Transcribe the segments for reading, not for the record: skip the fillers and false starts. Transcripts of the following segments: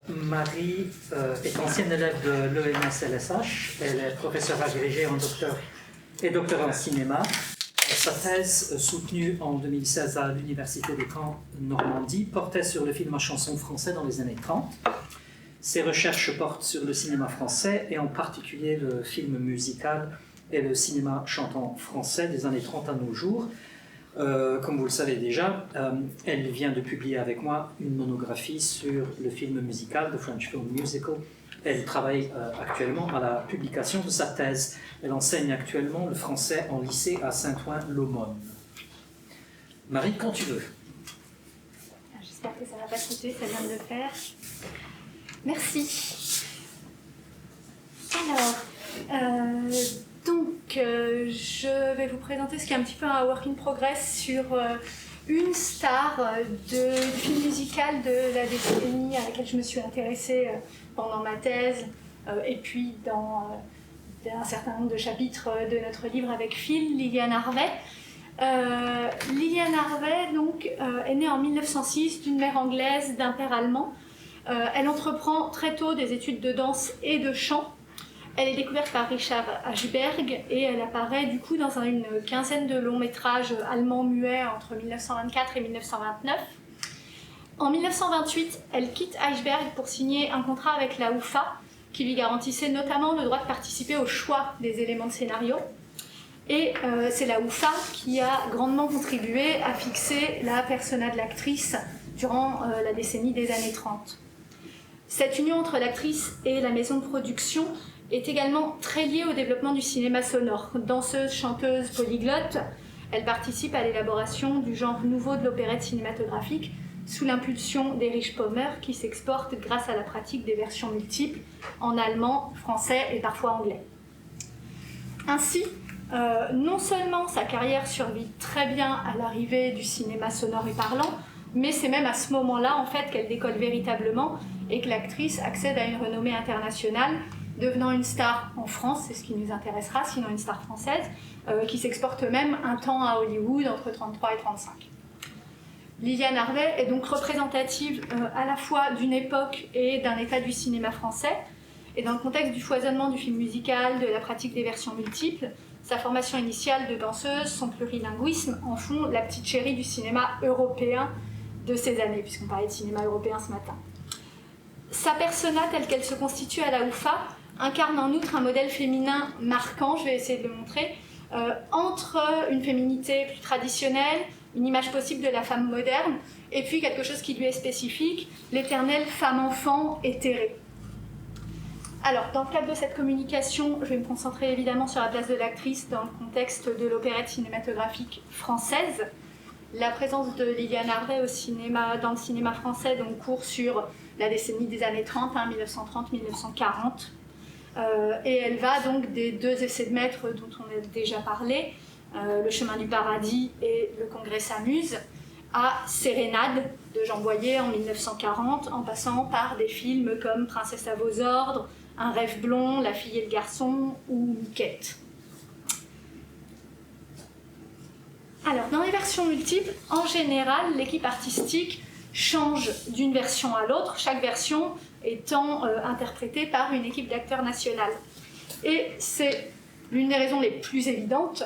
Marie est ancienne élève de l'ENS-LSH. Elle est professeure agrégée en docteur en cinéma. Sa thèse, soutenue en 2016 à l'Université des Caen Normandie, portait sur le film à chanson français dans les années 30. Ses recherches portent sur le cinéma français et en particulier le film musical et le cinéma chantant français des années 30 à nos jours. Comme vous le savez déjà, elle vient de publier avec moi une monographie sur le film musical, The French Film Musical. Elle travaille actuellement à la publication de sa thèse. Elle enseigne actuellement le français en lycée à Saint-Ouen-l'Aumône. Marie, quand tu veux. J'espère que ça ne va pas sauter, ça vient de le faire. Merci. Alors, je vais vous présenter ce qui est un petit peu un work in progress sur une star du film musical de la décennie à laquelle je me suis intéressée pendant ma thèse et puis dans un certain nombre de chapitres de notre livre avec Phil, Liliane Harvey. Liliane Harvey donc, est née en 1906 d'une mère anglaise, d'un père allemand. Elle entreprend très tôt des études de danse et de chant. Elle est découverte par Richard Ashberg et elle apparaît du coup dans une quinzaine de longs métrages allemands muets entre 1924 et 1929. En 1928, elle quitte Ashberg pour signer un contrat avec la UFA qui lui garantissait notamment le droit de participer au choix des éléments de scénario. Et c'est la UFA qui a grandement contribué à fixer la persona de l'actrice durant la décennie des années 30. Cette union entre l'actrice et la maison de production est également très liée au développement du cinéma sonore. Danseuse, chanteuse, polyglotte, elle participe à l'élaboration du genre nouveau de l'opérette cinématographique sous l'impulsion d'Erich Pommer qui s'exporte grâce à la pratique des versions multiples en allemand, français et parfois anglais. Ainsi, non seulement sa carrière survit très bien à l'arrivée du cinéma sonore et parlant, mais c'est même à ce moment-là en fait qu'elle décolle véritablement et que l'actrice accède à une renommée internationale, devenant une star en France, c'est ce qui nous intéressera, sinon une star française, qui s'exporte même un temps à Hollywood entre 33 et 35. Liliane Harvey est donc représentative à la fois d'une époque et d'un état du cinéma français, et dans le contexte du foisonnement du film musical, de la pratique des versions multiples, sa formation initiale de danseuse, son plurilinguisme en font la petite chérie du cinéma européen de ces années, puisqu'on parlait de cinéma européen ce matin. Sa persona telle qu'elle se constitue à la UFA incarne en outre un modèle féminin marquant, je vais essayer de le montrer, entre une féminité plus traditionnelle, une image possible de la femme moderne, et puis quelque chose qui lui est spécifique, l'éternelle femme-enfant éthérée. Alors, dans le cadre de cette communication, je vais me concentrer évidemment sur la place de l'actrice dans le contexte de l'opérette cinématographique française. La présence de Liliane Harvey dans le cinéma français donc, court sur la décennie des années 30, 1930-1940. Et elle va donc des deux essais de maître dont on a déjà parlé, Le chemin du paradis et Le Congrès s'amuse, à Sérénade de Jean Boyer en 1940, en passant par des films comme Princesse à vos ordres, Un rêve blond, La fille et le garçon ou Miquette. Alors, dans les versions multiples, en général, l'équipe artistique change d'une version à l'autre, chaque version étant interprétée par une équipe d'acteurs nationale. Et c'est l'une des raisons les plus évidentes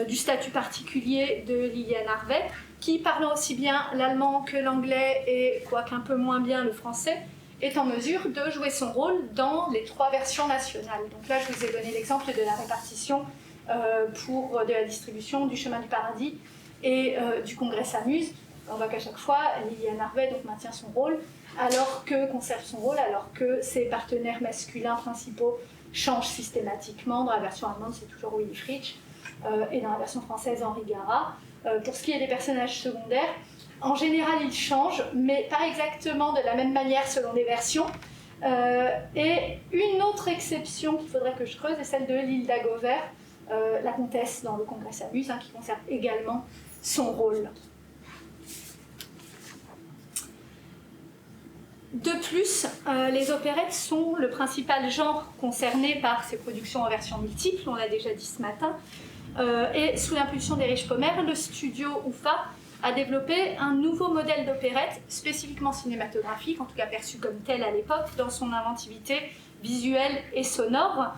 du statut particulier de Liliane Harvey, qui, parlant aussi bien l'allemand que l'anglais et, quoique un peu moins bien, le français, est en mesure de jouer son rôle dans les trois versions nationales. Donc là, je vous ai donné l'exemple de la répartition de la distribution du chemin du paradis et du Congrès s'amuse. On voit qu'à chaque fois, Liliane Harvey donc, conserve son rôle, alors que ses partenaires masculins principaux changent systématiquement. Dans la version allemande, c'est toujours Willy Fritsch, et dans la version française, Henri Gara. Pour ce qui est des personnages secondaires, en général, ils changent, mais pas exactement de la même manière selon les versions. Et une autre exception qu'il faudrait que je creuse est celle de Lilda Gover, la comtesse dans Le Congrès s'amuse, qui conserve également son rôle. De plus, les opérettes sont le principal genre concerné par ces productions en version multiple, on l'a déjà dit ce matin, et sous l'impulsion d'Erich Pommer, le studio UFA a développé un nouveau modèle d'opérette spécifiquement cinématographique, en tout cas perçu comme tel à l'époque, dans son inventivité visuelle et sonore.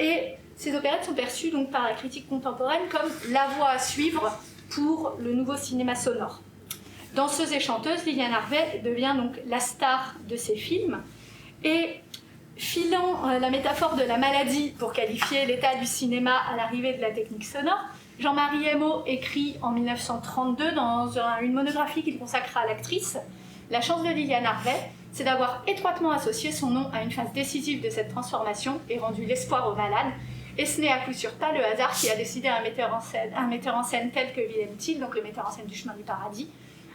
Et ces opérettes sont perçues donc par la critique contemporaine comme la voie à suivre pour le nouveau cinéma sonore. Danseuse et chanteuse, Liliane Harvey devient donc la star de ces films. Et filant la métaphore de la maladie pour qualifier l'état du cinéma à l'arrivée de la technique sonore, Jean-Marie Emo écrit en 1932 dans une monographie qu'il consacre à l'actrice « La chance de Liliane Harvey, c'est d'avoir étroitement associé son nom à une phase décisive de cette transformation et rendu l'espoir aux malades. Et ce n'est à coup sûr pas le hasard qui a décidé un metteur en scène tel que Wilhelm Thiel, donc le metteur en scène du Chemin du Paradis,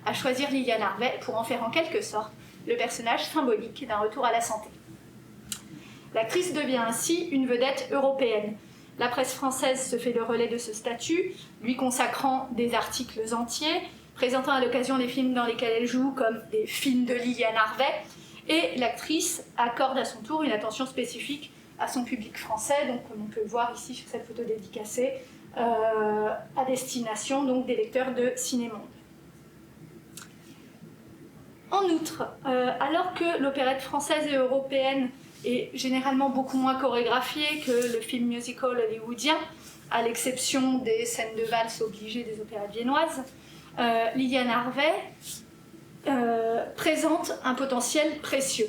à choisir Liliane Harvey pour en faire en quelque sorte le personnage symbolique d'un retour à la santé. » L'actrice devient ainsi une vedette européenne. La presse française se fait le relais de ce statut, lui consacrant des articles entiers, présentant à l'occasion les films dans lesquels elle joue comme des films de Liliane Harvey, et l'actrice accorde à son tour une attention spécifique à son public français, donc comme on peut le voir ici sur cette photo dédicacée, à destination donc des lecteurs de Cinémonde. En outre, alors que l'opérette française et européenne est généralement beaucoup moins chorégraphiée que le film musical hollywoodien, à l'exception des scènes de valse obligées des opérettes viennoises, Liliane Harvey présente un potentiel précieux.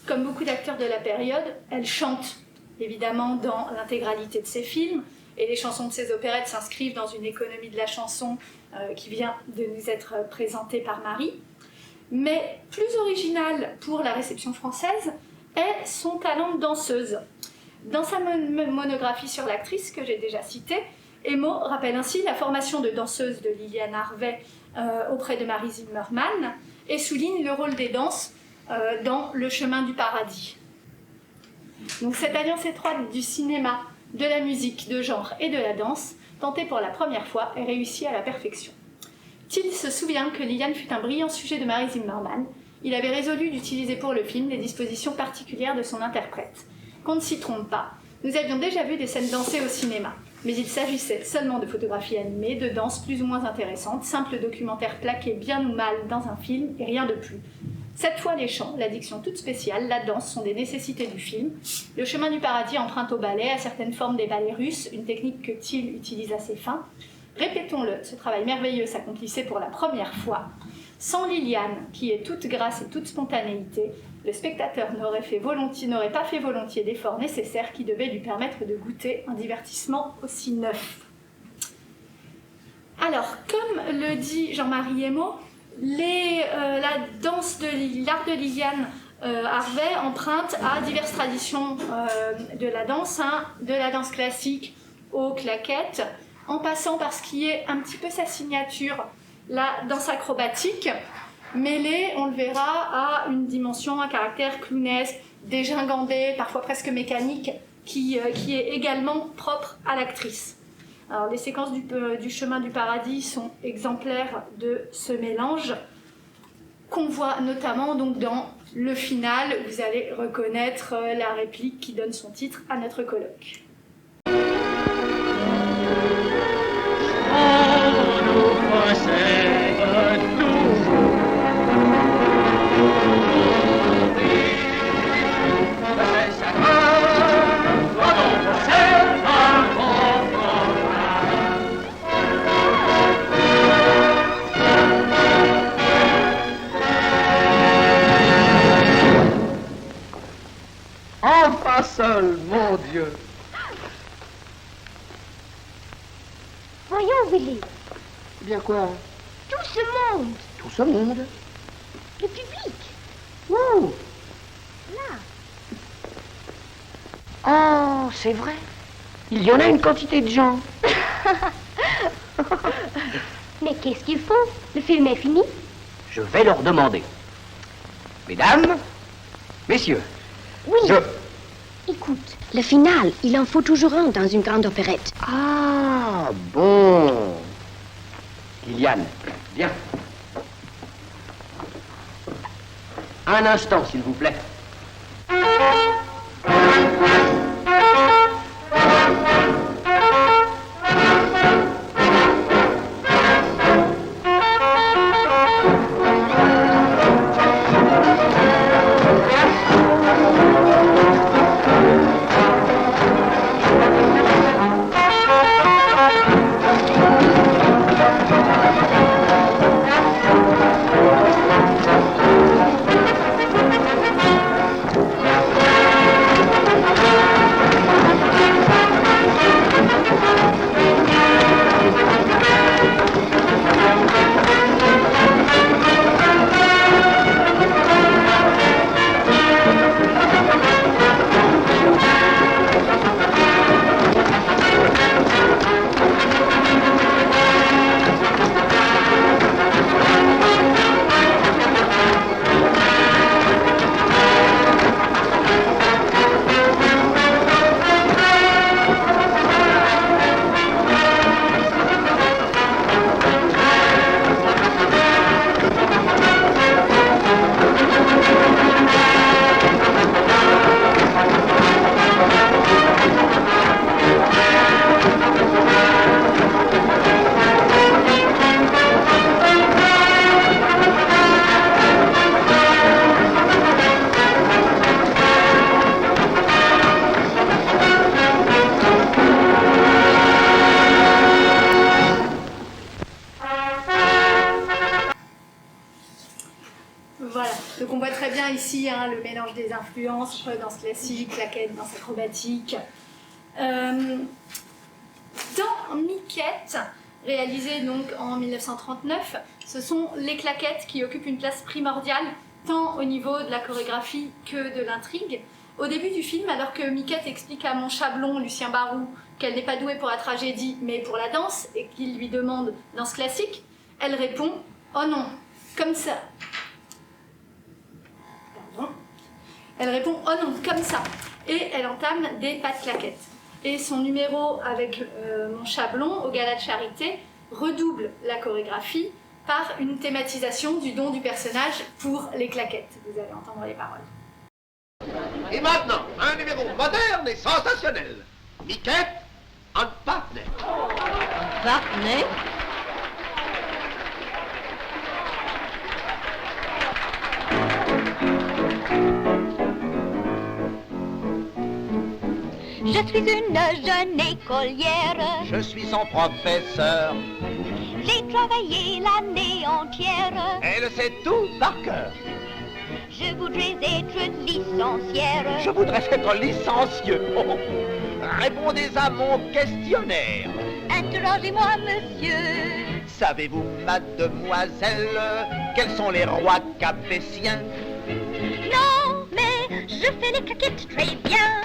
Comme beaucoup d'acteurs de la période, elle chante évidemment dans l'intégralité de ses films, et les chansons de ses opérettes s'inscrivent dans une économie de la chanson qui vient de nous être présentée par Marie. Mais plus original pour la réception française est son talent de danseuse. Dans sa monographie sur l'actrice que j'ai déjà citée, Emo rappelle ainsi la formation de danseuse de Liliane Harvey auprès de Marie Zimmermann et souligne le rôle des danses dans Le Chemin du Paradis. Donc cette alliance étroite du cinéma, de la musique, de genre et de la danse, tentée pour la première fois, est réussie à la perfection. Thiel se souvient que Liliane fut un brillant sujet de Marie Zimmermann. Il avait résolu d'utiliser pour le film les dispositions particulières de son interprète. Qu'on ne s'y trompe pas, nous avions déjà vu des scènes dansées au cinéma, mais il s'agissait seulement de photographies animées, de danses plus ou moins intéressantes, simples documentaires plaqués bien ou mal dans un film et rien de plus. Cette fois, les chants, la diction toute spéciale, la danse sont des nécessités du film. Le Chemin du Paradis emprunte au ballet, à certaines formes des ballets russes, une technique que Thiel utilise à ses fins. Répétons-le, ce travail merveilleux s'accomplissait pour la première fois. Sans Liliane, qui est toute grâce et toute spontanéité, le spectateur n'aurait pas fait volontiers d'efforts nécessaires qui devaient lui permettre de goûter un divertissement aussi neuf. Alors, comme le dit Jean-Marie Emo, l'art de Liliane Harvey emprunte à diverses traditions de la danse classique aux claquettes, en passant par ce qui est un petit peu sa signature, la danse acrobatique, mêlée, on le verra, à une dimension, un caractère clownesque, dégingandé, parfois presque mécanique, qui est également propre à l'actrice. Alors, les séquences du Chemin du Paradis sont exemplaires de ce mélange, qu'on voit notamment donc dans le final, où vous allez reconnaître la réplique qui donne son titre à notre colloque. Enfin seul, mon Dieu. Voyons, Willy. Bien quoi? Tout ce monde. Tout ce monde? Le public. Où? Là. Oh, c'est vrai. Il y en a une quantité de gens. Mais qu'est-ce qu'il faut? Le film est fini. Je vais leur demander. Mesdames, messieurs, Oui. Écoute, le final, il en faut toujours un dans une grande opérette. Ah, bon. Liliane, viens. Un instant, s'il vous plaît. Voilà, donc on voit très bien ici hein, le mélange des influences entre danse classique, claquette, danse acrobatique. Dans Miquette, réalisé donc en 1939, ce sont les claquettes qui occupent une place primordiale tant au niveau de la chorégraphie que de l'intrigue. Au début du film, alors que Miquette explique à mon chablon, Lucien Barou, qu'elle n'est pas douée pour la tragédie mais pour la danse et qu'il lui demande danse classique, elle répond « Oh non, comme ça ». Pardon. Elle répond « Oh non, comme ça ». Et elle entame des pas de claquettes. Et son numéro avec mon chablon au gala de charité redouble la chorégraphie par une thématisation du don du personnage pour les claquettes. Vous allez entendre les paroles. Et maintenant, un numéro moderne et sensationnel. Miquette, en partner. Partner? Je suis une jeune écolière. Je suis son professeur. J'ai travaillé l'année entière. Elle sait tout par cœur. Je voudrais être licenciaire. Je voudrais être licencieux. Oh. Répondez à mon questionnaire. Interrogez-moi, monsieur. Savez-vous, mademoiselle, quels sont les rois capétiens? Non, mais je fais les claquettes très bien.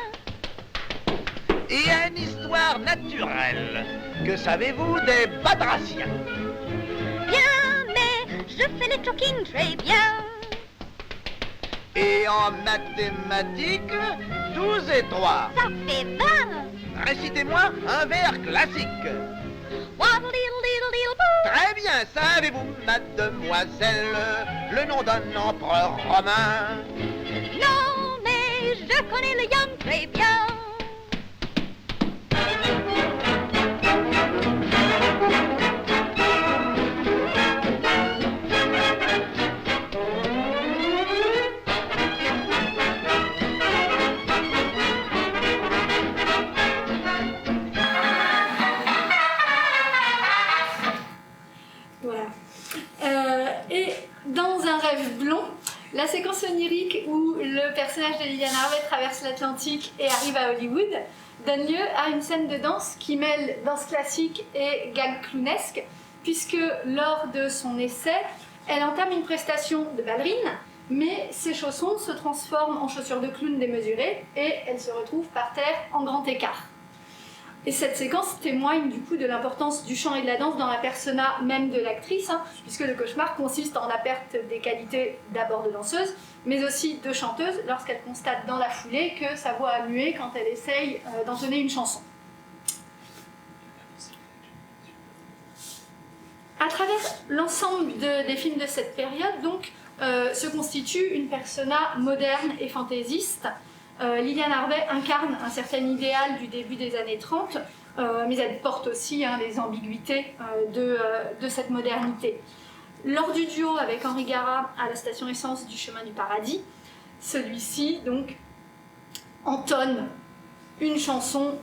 Et une histoire naturelle. Que savez-vous des badraciens? Bien, mais je fais les talking très bien. Et en mathématiques, 12 et 3. Ça fait 20. Récitez-moi un vers classique. Waddle-diddle-diddle-boo. Très bien, savez-vous, mademoiselle, le nom d'un empereur romain? Non, mais je connais le young très bien. Et dans Un rêve blond, la séquence onirique où le personnage de Liliane Harvey traverse l'Atlantique et arrive à Hollywood donne lieu à une scène de danse qui mêle danse classique et gag clownesque, puisque lors de son essai, elle entame une prestation de ballerine, mais ses chaussons se transforment en chaussures de clown démesurées et elle se retrouve par terre en grand écart. Et cette séquence témoigne du coup de l'importance du chant et de la danse dans la persona même de l'actrice, hein, puisque le cauchemar consiste en la perte des qualités d'abord de danseuse, mais aussi de chanteuse, lorsqu'elle constate dans la foulée que sa voix a mué quand elle essaye d'entonner une chanson. À travers l'ensemble des films de cette période, donc, se constitue une persona moderne et fantaisiste. Liliane Harvey incarne un certain idéal du début des années 30, mais elle porte aussi les ambiguïtés de cette modernité. Lors du duo avec Henri Gara à la station essence du Chemin du Paradis, celui-ci donc entonne une chanson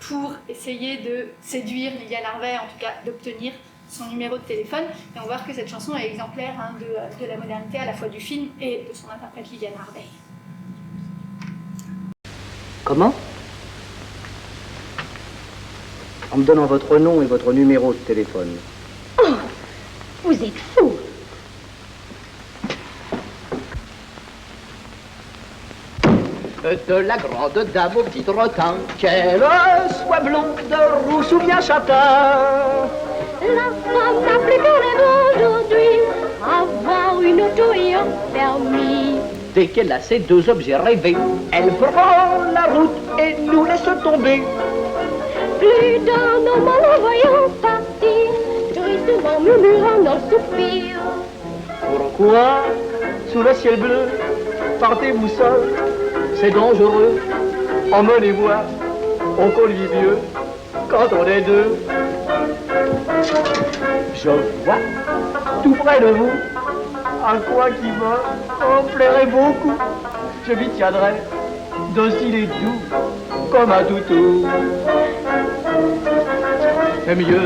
pour essayer de séduire Liliane Harvey, en tout cas d'obtenir son numéro de téléphone. Et on voit que cette chanson est exemplaire de la modernité à la fois du film et de son interprète Liliane Harvey. Comment? En me donnant votre nom et votre numéro de téléphone. Oh, vous êtes fou. De la grande dame au petit trottin, qu'elle soit blonde, rousse ou bien châtain. La femme la plus belle est aujourd'hui, avoir une auto et un permis. Dès qu'elle a ces deux objets rêvés, elle prend la route et nous laisse tomber. Plus d'un homme en la voyant partir, tristement murmurant dans le soupir. Pourquoi, sous le ciel bleu, partez-vous seul? C'est dangereux, emmenez voir au convivieux quand on est deux. Je vois tout près de vous un coin qui me plairait beaucoup. Je m'y tiendrai, docile et doux, comme un toutou. C'est mieux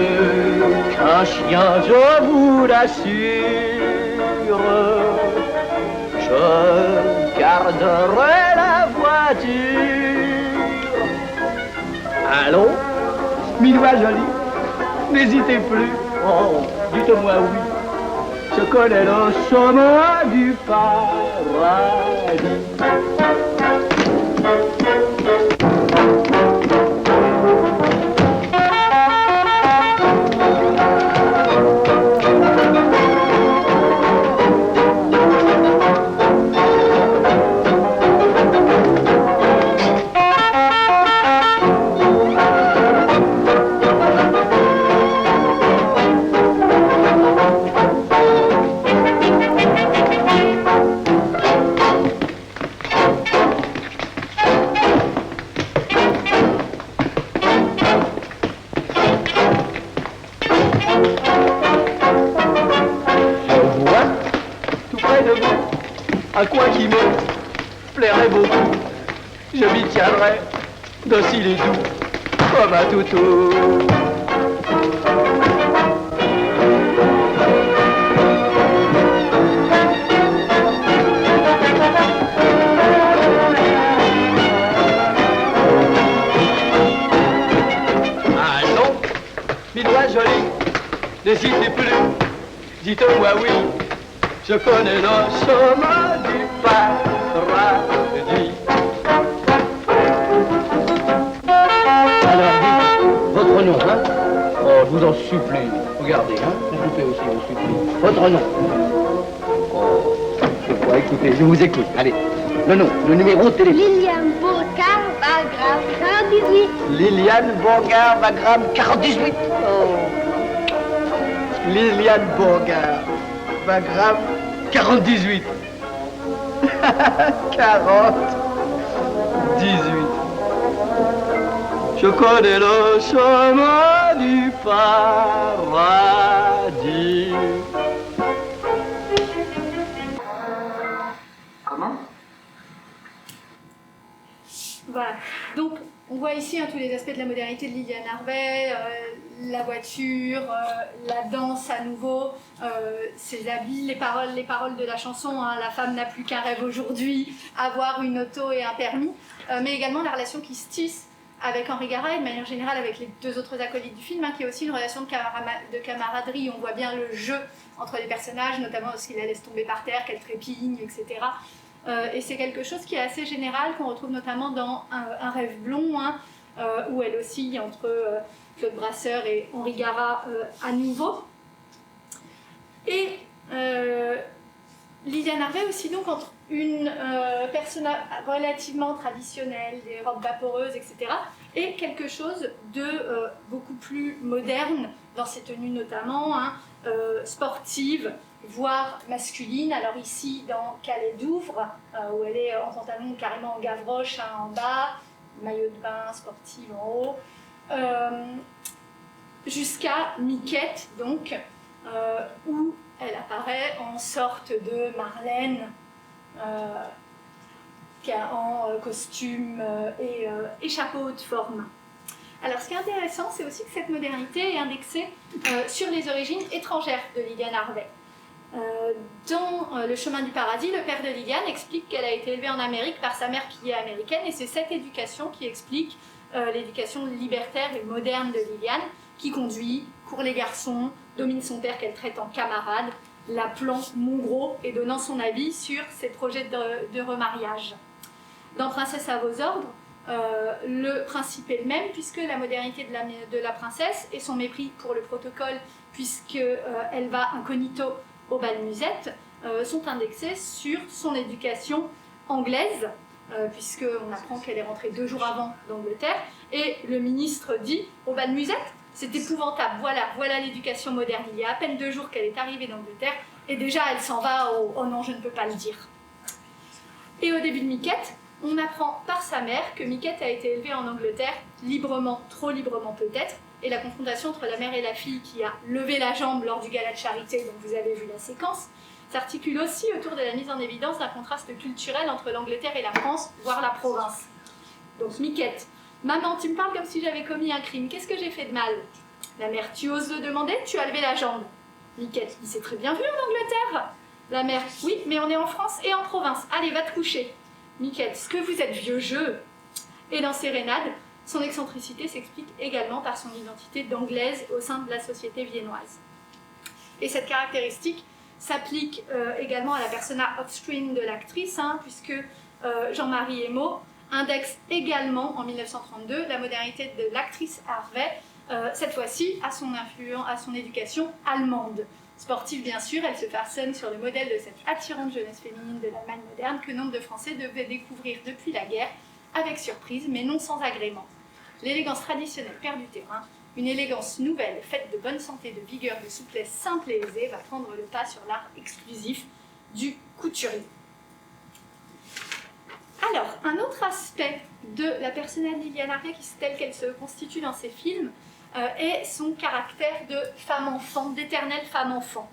qu'un chien, je vous l'assure. garderai la voiture. Allô? Minois joli, n'hésitez plus. Oh, dites-moi oui. Je connais le chemin du paradis. Un coin qui me plairait beaucoup. Je m'y tiendrai, docile et doux, comme un toutou. Allons, Minois joli, n'hésitez plus, dites-moi oui. Je connais le chemin du paradis. Alors, dites, votre nom, hein? Oh, je vous en supplie. Regardez, hein? Je vous fais aussi, je vous supplie. Votre nom. Oh, je crois, écoutez, je vous écoute. Allez, le nom, le numéro de téléphone. Liliane Bourgard, Wagram 48. Liliane Bourgard, Wagram 48. Oh. Liliane Bourgard, Wagram 48. 48. Je connais le chemin du paradis. Comment? Voilà. Donc, on voit ici tous les aspects de la modernité de Liliane Harvey, la voiture, la danse à nouveau, ses habits, les paroles de la chanson, hein, la femme n'a plus qu'un rêve aujourd'hui, avoir une auto et un permis, mais également la relation qui se tisse avec Henri Garat et de manière générale avec les deux autres acolytes du film, hein, qui est aussi une relation de camaraderie. On voit bien le jeu entre les personnages, notamment lorsqu'il la laisse tomber par terre, qu'elle trépigne, etc. Et c'est quelque chose qui est assez général, qu'on retrouve notamment dans Un rêve blond, hein, où elle oscille entre Claude Brasseur et Henri Garat à nouveau. Et Liliane Harvey aussi, donc, entre une personne relativement traditionnelle, des robes vaporeuses, etc., et quelque chose de beaucoup plus moderne, dans ses tenues notamment, hein, sportives, voire masculine. Alors ici dans Calais Douvres, où elle est en pantalon carrément en gavroche, hein, en bas, maillot de bain sportive en haut, jusqu'à Miquette, donc, où elle apparaît en sorte de Marlène, en costume et chapeau de forme. Alors ce qui est intéressant, c'est aussi que cette modernité est indexée sur les origines étrangères de Liliane Harvey. Dans Le chemin du paradis, le père de Liliane explique qu'elle a été élevée en Amérique par sa mère qui est américaine, et c'est cette éducation qui explique l'éducation libertaire et moderne de Liliane, qui conduit, court les garçons, domine son père qu'elle traite en camarade, l'appelant mon gros et donnant son avis sur ses projets de remariage. Dans Princesse à vos ordres, le principe est le même, puisque la modernité de la princesse et son mépris pour le protocole, puisqu'elle va incognito au bal musette, sont indexés sur son éducation anglaise, puisqu'on apprend qu'elle est rentrée 2 jours avant d'Angleterre, et le ministre dit au bal musette, c'est épouvantable, voilà l'éducation moderne, il y a à peine 2 jours qu'elle est arrivée d'Angleterre, et déjà elle s'en va au « oh non, je ne peux pas le dire ». Et au début de Miquette, on apprend par sa mère que Miquette a été élevée en Angleterre, librement, trop librement peut-être, et la confrontation entre la mère et la fille qui a levé la jambe lors du gala de charité, dont vous avez vu la séquence, s'articule aussi autour de la mise en évidence d'un contraste culturel entre l'Angleterre et la France, voire la province. Donc Miquette, maman, tu me parles comme si j'avais commis un crime, qu'est-ce que j'ai fait de mal? La mère, tu oses le demander, tu as levé la jambe. Miquette, il s'est très bien vu en Angleterre. La mère, oui, mais on est en France et en province, allez, va te coucher. Miquette, ce que vous êtes vieux jeu. Et dans Sérénade, son excentricité s'explique également par son identité d'anglaise au sein de la société viennoise. Et cette caractéristique s'applique également à la persona off-screen de l'actrice, puisque Jean-Marie Emo indexe également en 1932 la modernité de l'actrice Harvey, cette fois-ci à son éducation allemande. Sportive bien sûr, elle se façonne sur le modèle de cette attirante jeunesse féminine de l'Allemagne moderne que nombre de Français devaient découvrir depuis la guerre, avec surprise mais non sans agrément. L'élégance traditionnelle perd du terrain, une élégance nouvelle faite de bonne santé, de vigueur, de souplesse simple et aisée va prendre le pas sur l'art exclusif du couturier. Alors, un autre aspect de la personnalité de Liliane Harvey, telle qu'elle se constitue dans ses films, est son caractère de femme-enfant, d'éternelle femme-enfant.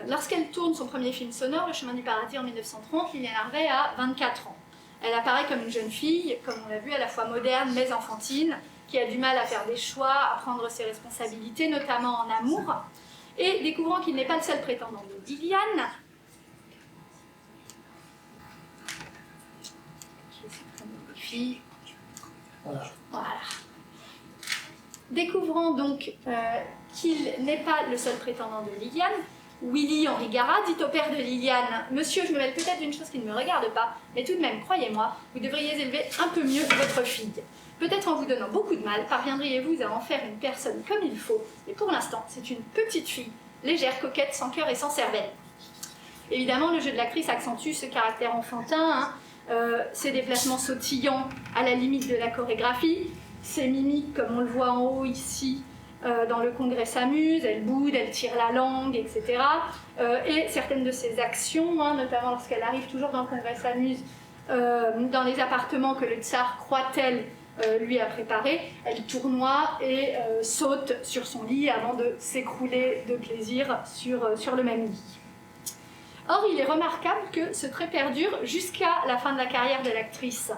Lorsqu'elle tourne son premier film sonore, Le chemin du paradis en 1930, Liliane Harvey a 24 ans. Elle apparaît comme une jeune fille, comme on l'a vu, à la fois moderne mais enfantine, qui a du mal à faire des choix, à prendre ses responsabilités, notamment en amour. Et découvrant qu'il n'est pas le seul prétendant de Liliane, voilà. Découvrant donc qu'il n'est pas le seul prétendant de Liliane, Willy Henri Garat dit au père de Liliane « Monsieur, je me mêle peut-être d'une chose qui ne me regarde pas, mais tout de même, croyez-moi, vous devriez élever un peu mieux votre fille. Peut-être en vous donnant beaucoup de mal, parviendriez-vous à en faire une personne comme il faut, mais pour l'instant, c'est une petite fille, légère, coquette, sans cœur et sans cervelle. » Évidemment, le jeu de l'actrice accentue ce caractère enfantin, ses déplacements sautillants à la limite de la chorégraphie, ses mimiques, comme on le voit en haut ici, dans le Congrès s'amuse, elle boude, elle tire la langue, etc. Et certaines de ses actions, notamment lorsqu'elle arrive toujours dans le Congrès s'amuse, dans les appartements que le tsar croit-elle lui a préparés, elle tournoie et saute sur son lit avant de s'écrouler de plaisir sur le même lit. Or, il est remarquable que ce trait perdure jusqu'à la fin de la carrière de l'actrice.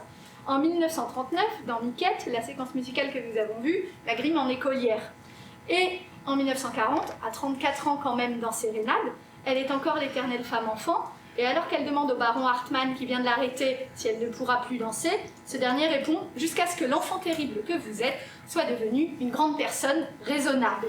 En 1939, dans Miquette, la séquence musicale que nous avons vue, la grime en écolière. Et en 1940, à 34 ans quand même dans Sérénade, elle est encore l'éternelle femme-enfant, et alors qu'elle demande au baron Hartmann qui vient de l'arrêter si elle ne pourra plus danser, ce dernier répond « Jusqu'à ce que l'enfant terrible que vous êtes soit devenu une grande personne raisonnable ».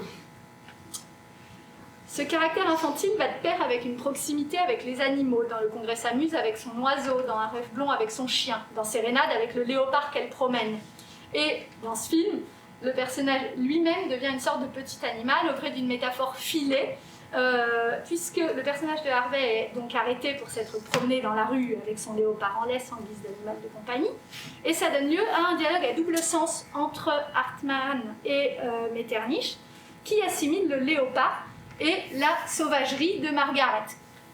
Ce caractère infantile va de pair avec une proximité avec les animaux. Dans le Congrès s'amuse avec son oiseau, dans Un rêve blond avec son chien, dans Sérénade avec le léopard qu'elle promène. Et dans ce film, le personnage lui-même devient une sorte de petit animal au gré d'une métaphore filée, puisque le personnage de Harvey est donc arrêté pour s'être promené dans la rue avec son léopard en laisse en guise d'animal de compagnie, et ça donne lieu à un dialogue à double sens entre Hartmann et Metternich, qui assimile le léopard et la sauvagerie de Margaret.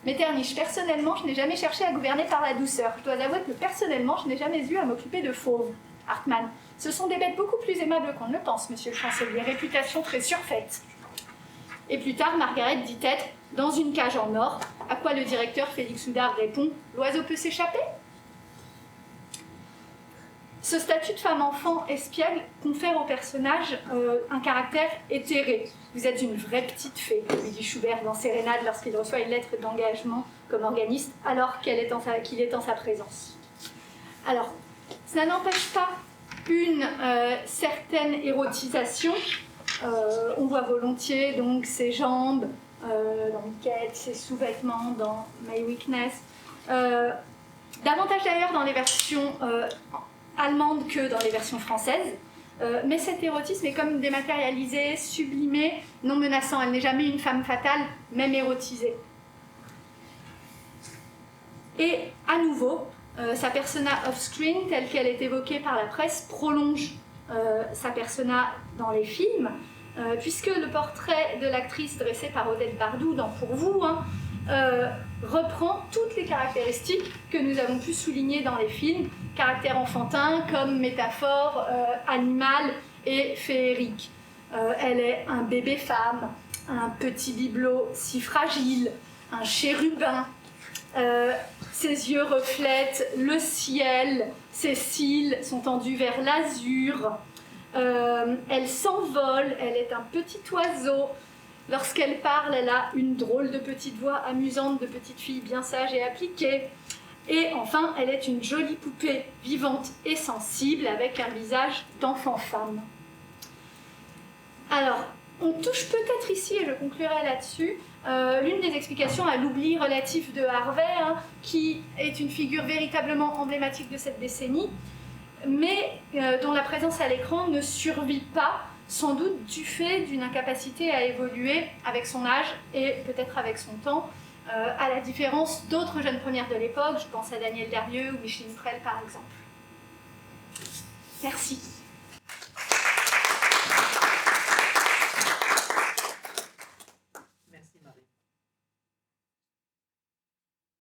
Metternich, personnellement, je n'ai jamais cherché à gouverner par la douceur. Je dois avouer que personnellement, je n'ai jamais eu à m'occuper de fauves. Hartmann, ce sont des bêtes beaucoup plus aimables qu'on ne le pense, monsieur le chancelier, réputation très surfaite. Et plus tard, Margaret dit être dans une cage en or, à quoi le directeur Félix Houdard répond « L'oiseau peut s'échapper ?» Ce statut de femme-enfant espiègle confère au personnage un caractère éthéré. « Vous êtes une vraie petite fée », lui dit Schubert dans Sérénade lorsqu'il reçoit une lettre d'engagement comme organiste alors qu'il est en sa présence. Alors, cela n'empêche pas une certaine érotisation. On voit volontiers donc ses jambes dans Miquette, ses sous-vêtements dans My Weakness. Davantage d'ailleurs dans les versions allemandes que dans les versions françaises. Mais cet érotisme est comme dématérialisé, sublimé, non menaçant. Elle n'est jamais une femme fatale, même érotisée. Et à nouveau, sa persona off-screen, telle qu'elle est évoquée par la presse, prolonge sa persona dans les films, puisque le portrait de l'actrice dressé par Odette Bardou dans Pour vous reprend toutes les caractéristiques que nous avons pu souligner dans les films, caractère enfantin comme métaphore animale et féerique. Elle est un bébé-femme, un petit bibelot si fragile, un chérubin. Ses yeux reflètent le ciel, ses cils sont tendus vers l'azur. Elle s'envole, elle est un petit oiseau. Lorsqu'elle parle, elle a une drôle de petite voix amusante de petite fille bien sage et appliquée. Et enfin, elle est une jolie poupée vivante et sensible avec un visage d'enfant-femme. Alors, on touche peut-être ici, et je conclurai là-dessus, l'une des explications à l'oubli relatif de Harvey, qui est une figure véritablement emblématique de cette décennie, mais dont la présence à l'écran ne survit pas, sans doute du fait d'une incapacité à évoluer avec son âge et peut-être avec son temps, à la différence d'autres jeunes premières de l'époque, je pense à Danielle Darieux ou Micheline Prel par exemple. Merci.